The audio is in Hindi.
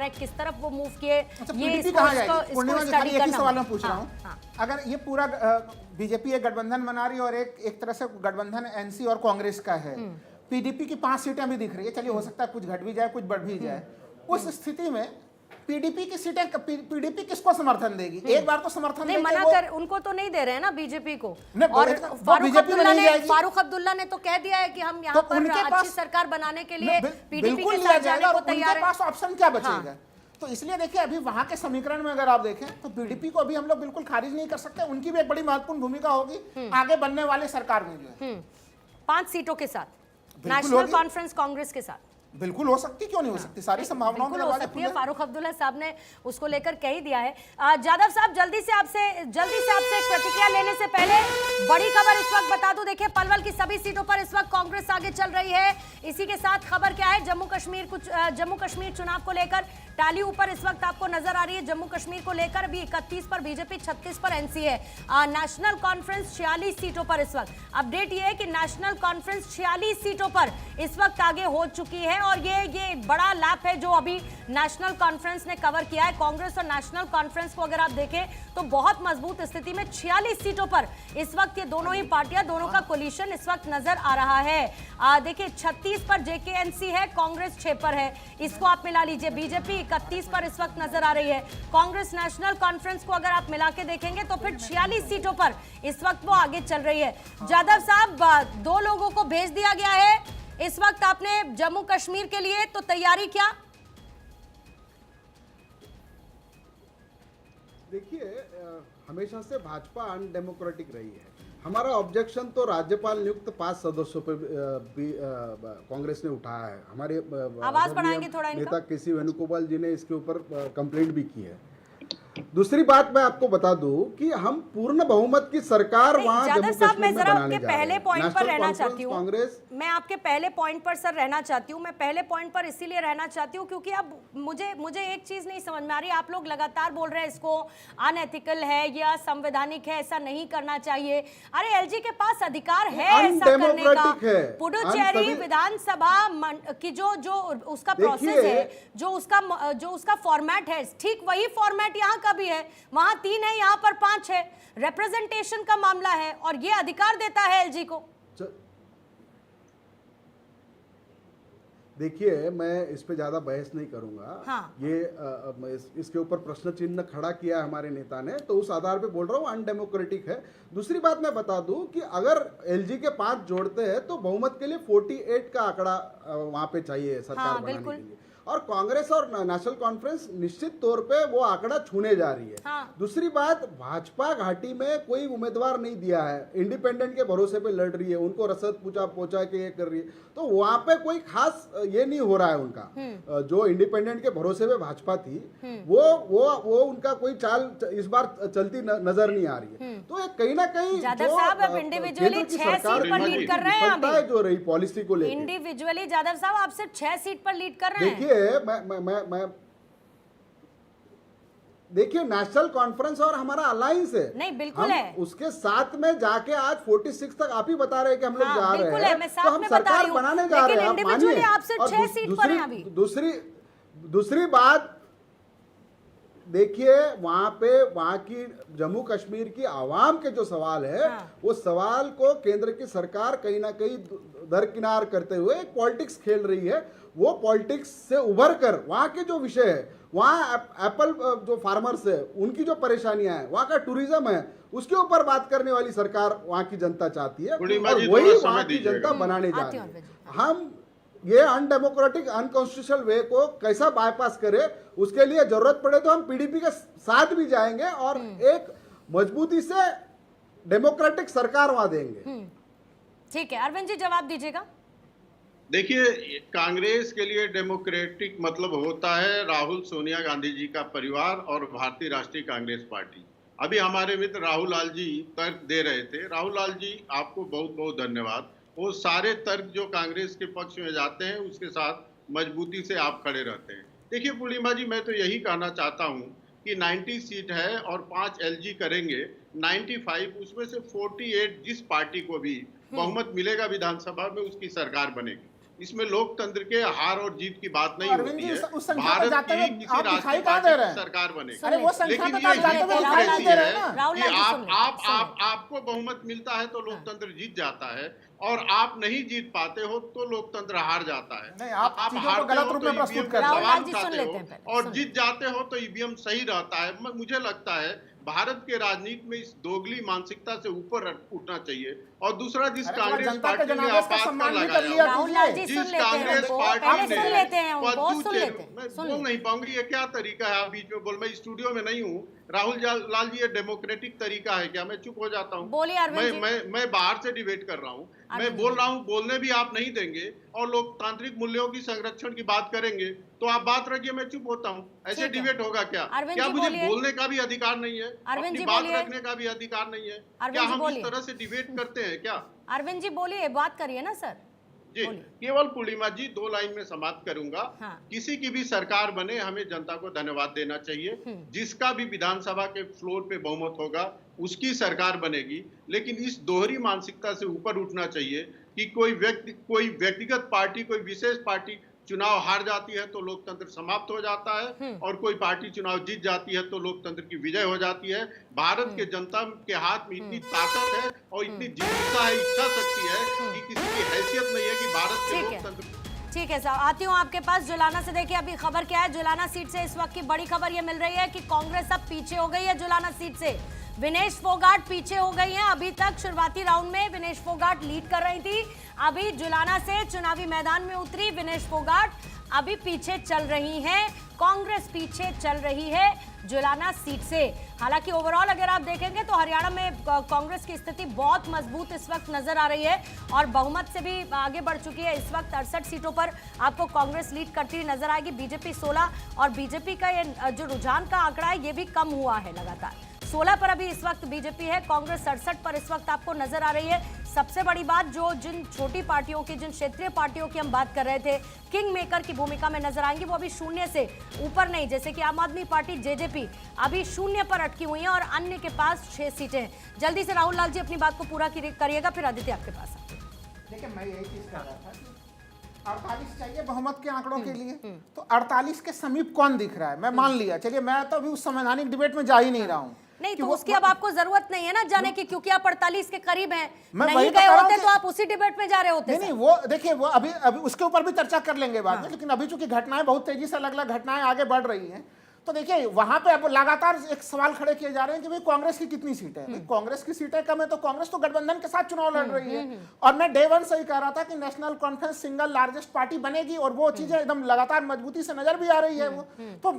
है, किस तरफ वो मूव किए, ये पूर्णिमा जी खाली एक ही सवाल मैं पूछ रहा हूँ। अगर ये पूरा बीजेपी एक गठबंधन बना रही है और एक तरह से गठबंधन एनसी और कांग्रेस का है, पीडीपी की 5 सीटें अभी दिख रही है, चलिए हो सकता है कुछ घट भी जाए कुछ बढ़ भी जाए, उस स्थिति में पीडीपी की सीटें, पीडीपी किसको समर्थन देगी? एक बार तो समर्थन नहीं, मना कर, उनको तो नहीं दे रहे हैं ना बीजेपी को। और फारूक अब्दुल्ला ने तो कह दिया है कि हम यहाँ पर अच्छी सरकार बनाने के लिए पीडीपी के साथ जाने को तैयार है। उनके पास ऑप्शन क्या बचेगा? तो इसलिए देखिए अभी वहां के समीकरण में अगर आप देखें तो पीडीपी को अभी हम लोग बिल्कुल खारिज नहीं कर सकते, उनकी भी एक बड़ी महत्वपूर्ण भूमिका होगी आगे बनने वाले सरकार में जो है 5 सीटों के साथ नेशनल कॉन्फ्रेंस कांग्रेस के साथ बिल्कुल हो सकती, क्यों नहीं हो सकती? सारी संभावनाओं में हो सकती है। फारूक अब्दुल्ला साहब ने उसको लेकर कह ही दिया है। जाधव साहब जल्दी से आपसे एक प्रतिक्रिया लेने से पहले बड़ी खबर इस वक्त बता दूं, देखिए पलवल की सभी सीटों पर इस वक्त कांग्रेस आगे चल रही है। इसी के साथ खबर क्या है, जम्मू कश्मीर चुनाव को लेकर टाली ऊपर इस वक्त आपको नजर आ रही है। जम्मू कश्मीर को लेकर भी 31 पर बीजेपी, 36 पर एनसी है। नेशनल कॉन्फ्रेंस 46 सीटों पर इस वक्त अपडेट ये है कि नेशनल कॉन्फ्रेंस 46 सीटों पर इस वक्त आगे हो चुकी है और ये बड़ा लैप है जो अभी नेशनल कॉन्फ्रेंस ने कवर किया है। कांग्रेस और नेशनल कॉन्फ्रेंस को अगर आप देखें तो बहुत मजबूत स्थिति में 46 सीटों पर इस वक्त ये दोनों ही पार्टियां, दोनों का कोलिशन इस वक्त नजर आ रहा है। देखिए 36 पर जेकेएनसी है, कांग्रेस 6 पर है, इसको आप मिला लीजिए। बीजेपी 31 पर इस वक्त नजर आ रही है। कांग्रेस नेशनल कॉन्फ्रेंस को अगर आप मिला के देखेंगे तो फिर 46 सीटों पर इस वक्त वो आगे चल रही है। जाधव साहब 2 लोगों को भेज दिया गया है इस वक्त आपने जम्मू कश्मीर के लिए, तो तैयारी क्या? देखिए हमेशा से भाजपा अनडेमोक्रेटिक रही है। हमारा ऑब्जेक्शन तो राज्यपाल नियुक्त 5 सदस्यों पर कांग्रेस ने उठाया है। हमारे आवाज बढ़ाएंगे थोड़ा नेता केसी वेणुगोपाल जी ने इसके ऊपर कंप्लेंट भी की है। दूसरी बात मैं आपको बता दूं कि हम पूर्ण बहुमत की सरकार वहां जम्मू कश्मीर में बनाने जा रहे हैं। पहले पॉइंट पर रहना चाहती हूँ कांग्रेस, मैं आपके पहले पॉइंट पर सर रहना चाहती हूँ। मैं पहले पॉइंट पर इसीलिए रहना चाहती हूँ क्योंकि अब मुझे एक चीज नहीं समझ में आ रही। आप लोग लगातार बोल रहे हैं इसको अनएथिकल है या संवैधानिक है, ऐसा नहीं करना चाहिए। अरे एलजी के पास अधिकार है ऐसा करने का। पुडुचेरी विधानसभा की जो उसका प्रोसेस है, जो उसका फॉर्मेट है, ठीक वही फॉर्मेट यहाँ का भी है। वहां 3 है, यहाँ पर 5 है। रिप्रेजेंटेशन का मामला है और ये अधिकार देता है एलजी को। देखिए मैं इस पे ज्यादा बहस नहीं करूंगा। हाँ। ये इसके ऊपर प्रश्न चिन्ह खड़ा किया है हमारे नेता ने, तो उस आधार पे बोल रहा हूँ अनडेमोक्रेटिक है। दूसरी बात मैं बता दूं कि अगर एलजी के 5 जोड़ते हैं तो बहुमत के लिए 48 का आंकड़ा वहां पे चाहिए सरकार बनाने के लिए, और कांग्रेस और नेशनल कॉन्फ्रेंस निश्चित तौर पे वो आंकड़ा छूने जा रही है। हाँ। दूसरी बात, भाजपा घाटी में कोई उम्मीदवार नहीं दिया है, इंडिपेंडेंट के भरोसे पे लड़ रही है, उनको रसद पहुंचा के ये कर रही है, तो वहां पे कोई खास ये नहीं हो रहा है उनका। जो इंडिपेंडेंट के भरोसे पे भाजपा थी वो उनका कोई चाल इस बार चलती नजर नहीं आ रही है। तो कहीं ना कहीं जाधव साहब अब इंडिविजुअली 6 सीट पर लीड कर रहे हैं अभी, जो रही पॉलिसी को लेकर इंडिविजुअली जाधव साहब आप सिर्फ 6 सीट पर लीड कर रहे हैं। देखिए नेशनल कॉन्फ्रेंस और हमारा अलायंस है। नहीं बिल्कुल है, उसके साथ में जाके आज 46 तक आप ही बता रहे हैं कि हम लोग जा रहे हैं, मैं तो हम सरकार बनाने जा रहे हैं, आप मानिए। आप सिर्फ 6 सीट पर हैं अभी। दूसरी बात देखिए, वहां की जम्मू कश्मीर की आवाम के जो सवाल है, वो सवाल को केंद्र की सरकार कहीं ना कहीं दरकिनार करते हुए एक पॉलिटिक्स खेल रही है। वो पॉलिटिक्स से उभर कर वहां के जो विषय है, वहां एप्पल जो फार्मर्स है उनकी जो परेशानियां है, वहां का टूरिज्म है, उसके ऊपर बात करने वाली सरकार वहां की जनता चाहती है, और वही वहां की जनता बनाने जा रही है। हम ये अनडेमोक्रेटिक अनकॉन्स्टिट्यूशनल वे को कैसा बाईपास करे, उसके लिए जरूरत पड़े तो हम पीडीपी के साथ भी जाएंगे और एक मजबूती से डेमोक्रेटिक सरकार वहां देंगे। ठीक है, अरविंद जी जवाब दीजिएगा। देखिए, कांग्रेस के लिए डेमोक्रेटिक मतलब होता है राहुल सोनिया गांधी जी का परिवार और भारतीय राष्ट्रीय कांग्रेस पार्टी। अभी हमारे मित्र राहुल लाल जी तर्क दे रहे थे। राहुल लाल जी आपको बहुत बहुत धन्यवाद। वो सारे तर्क जो कांग्रेस के पक्ष में जाते हैं उसके साथ मजबूती से आप खड़े रहते हैं। देखिए पूर्णिमा जी, मैं तो यही कहना चाहता हूं कि 90 सीट है और 5 एलजी करेंगे 95, उसमें से 48 जिस पार्टी को भी बहुमत मिलेगा विधानसभा में उसकी सरकार बनेगी। इसमें लोकतंत्र के हार और जीत की बात नहीं अरविंद होती जी, है। उस संख्या पर भारत जाते की हुए किसी आप दिखाई राष्ट्रीय कहाँ पार्टी दे रहे की हैं? सरकार बने, अरे वो संख्या लेकिन पर ये आप जाते हुए दिखाई नहीं दे रहे हैं ना। राहुल कि गांधी सुन ले। आपको बहुमत मिलता है तो लोकतंत्र जीत जाता है, और आप नहीं जीत पाते हो तो लोकतंत्र हार जाता है। नहीं, आप चीजों को हारते गलत हो रूप तो में प्रस्तुत ईवीएम कर पे रहे हैं। राहुल सवाल गांधी सुन उठाते लेते हो, हैं पहले, और सुन जीत जाते हो तो ईवीएम सही रहता है। मुझे लगता है भारत के राजनीति में इस दोगली मानसिकता से ऊपर उठना चाहिए। और दूसरा, जिस अरे थोड़ा कांग्रेस जनता के पार्टी ने जनादेश का आपात सम्मान भी कर लगाया लिया हुआ, राहुल कीजिए। लाल जी सुन जिस लेते हैं कांग्रेस उनको, पार्टी पहले ने सुन लेते हैं, वो बहुत पद्दू सुन चेर- लेते हैं, मैं सुन बोल लेते नहीं पाऊंगी, ये क्या तरीका है आप बीच में बोल, मैं स्टूडियो में नहीं हूँ। राहुल लाल जी, ये डेमोक्रेटिक तरीका है क्या? मैं चुप हो जाता हूँ। बोलिए अरविंद जी। मैं बाहर से डिबेट कर रहा हूँ, मैं अरविंद जी बोल रहा हूँ, बोलने भी आप नहीं देंगे और लोकतांत्रिक मूल्यों की संरक्षण की बात करेंगे तो आप बात रखिए, मैं चुप होता हूँ। ऐसे ठीक है। डिबेट होगा क्या? अरविंद क्या जी मुझे बोलिए। बोलने का भी अधिकार नहीं है? अरविंद अपनी जी बात बोलिए। रखने का भी अधिकार नहीं है? अरविंद क्या जी हम बोलिए। इस तरह से डिबेट करते हैं क्या? अरविंद जी बोलिए, बात करिए ना सर। जी, बोलिए। केवल पूर्णिमा जी 2 लाइन में समाप्त करूंगा। हाँ। किसी की भी सरकार बने, हमें जनता को धन्यवाद देना चाहिए। जिसका भी विधानसभा के फ्लोर पे बहुमत होगा उसकी सरकार बनेगी, लेकिन इस दोहरी मानसिकता से ऊपर उठना चाहिए कि कोई व्यक्तिगत पार्टी, कोई विशेष पार्टी चुनाव हार जाती है तो लोकतंत्र समाप्त हो जाता है, और कोई पार्टी चुनाव जीत जाती है तो लोकतंत्र की विजय हो जाती है। भारत के जनता के हाथ में इतनी ताकत है और इतनी जिज्ञासा है, इच्छा शक्ति है कि किसी की हैसियत नहीं है कि भारत के ठीक है। लोकतंत्र। ठीक है साहब, आती हूँ आपके पास। जुलाना से देखिए अभी खबर क्या है। जुलाना सीट से इस वक्त की बड़ी खबर ये मिल रही है कि कांग्रेस अब पीछे हो गई है। जुलाना सीट से विनेश फोगाट पीछे हो गई हैं। अभी तक शुरुआती राउंड में विनेश फोगाट लीड कर रही थी। अभी जुलाना से चुनावी मैदान में उतरी विनेश फोगाट अभी पीछे चल रही हैं। कांग्रेस पीछे चल रही है जुलाना सीट से। हालांकि ओवरऑल अगर आप देखेंगे तो हरियाणा में कांग्रेस की स्थिति बहुत मजबूत इस वक्त नजर आ रही है और बहुमत से भी आगे बढ़ चुकी है। इस वक्त 68 सीटों पर आपको कांग्रेस लीड करती हुई नजर आएगी। बीजेपी 16 और बीजेपी का ये जो रुझान का आंकड़ा है ये भी कम हुआ है लगातार। 16 पर अभी इस वक्त बीजेपी है, कांग्रेस 67 पर इस वक्त आपको नजर आ रही है। सबसे बड़ी बात, जो जिन छोटी पार्टियों की, जिन क्षेत्रीय पार्टियों की हम बात कर रहे थे, किंग मेकर की भूमिका में नजर आएंगी, वो अभी शून्य से ऊपर नहीं। जैसे कि आम आदमी पार्टी जेजेपी अभी शून्य पर अटकी हुई है और अन्य के पास 6 सीटें हैं। जल्दी से राहुल लाल जी अपनी बात को पूरा करिएगा, फिर आदित्य आपके पास आते हैं। देखिए, मैं यही चीज कर रहा था कि 48 चाहिए बहुमत के आंकड़ों के लिए, तो 48 के समीप कौन दिख रहा है? मैं मान लिया, चलिए मैं तो अभी उस संवैधानिक डिबेट में जा ही नहीं रहा हूँ नहीं कि तो वो- उसकी अब आपको जरूरत नहीं है ना जाने की, क्योंकि आप 48 के करीब हैं। मैं नहीं वही तो गए कह रहा हूं होते कि- तो आप उसी डिबेट में जा रहे होते। नहीं, वो देखिए, वो अभी उसके ऊपर भी चर्चा कर लेंगे बाद में, लेकिन अभी चूंकि घटनाएं बहुत तेजी से अलग अलग घटनाएं आगे बढ़ रही हैं, तो देखिए वहां पे अब लगातार एक सवाल खड़े किए जा रहे हैं कि भाई कांग्रेस की कितनी सीटें हैं। कांग्रेस की सीटें कम है तो कांग्रेस तो गठबंधन के साथ चुनाव लड़ रही है, और मैं डे वन से ही कह रहा था कि national conference single largest party बनेगी और वो चीजें एकदम लगातार मजबूती से नजर भी आ रही है। वो तो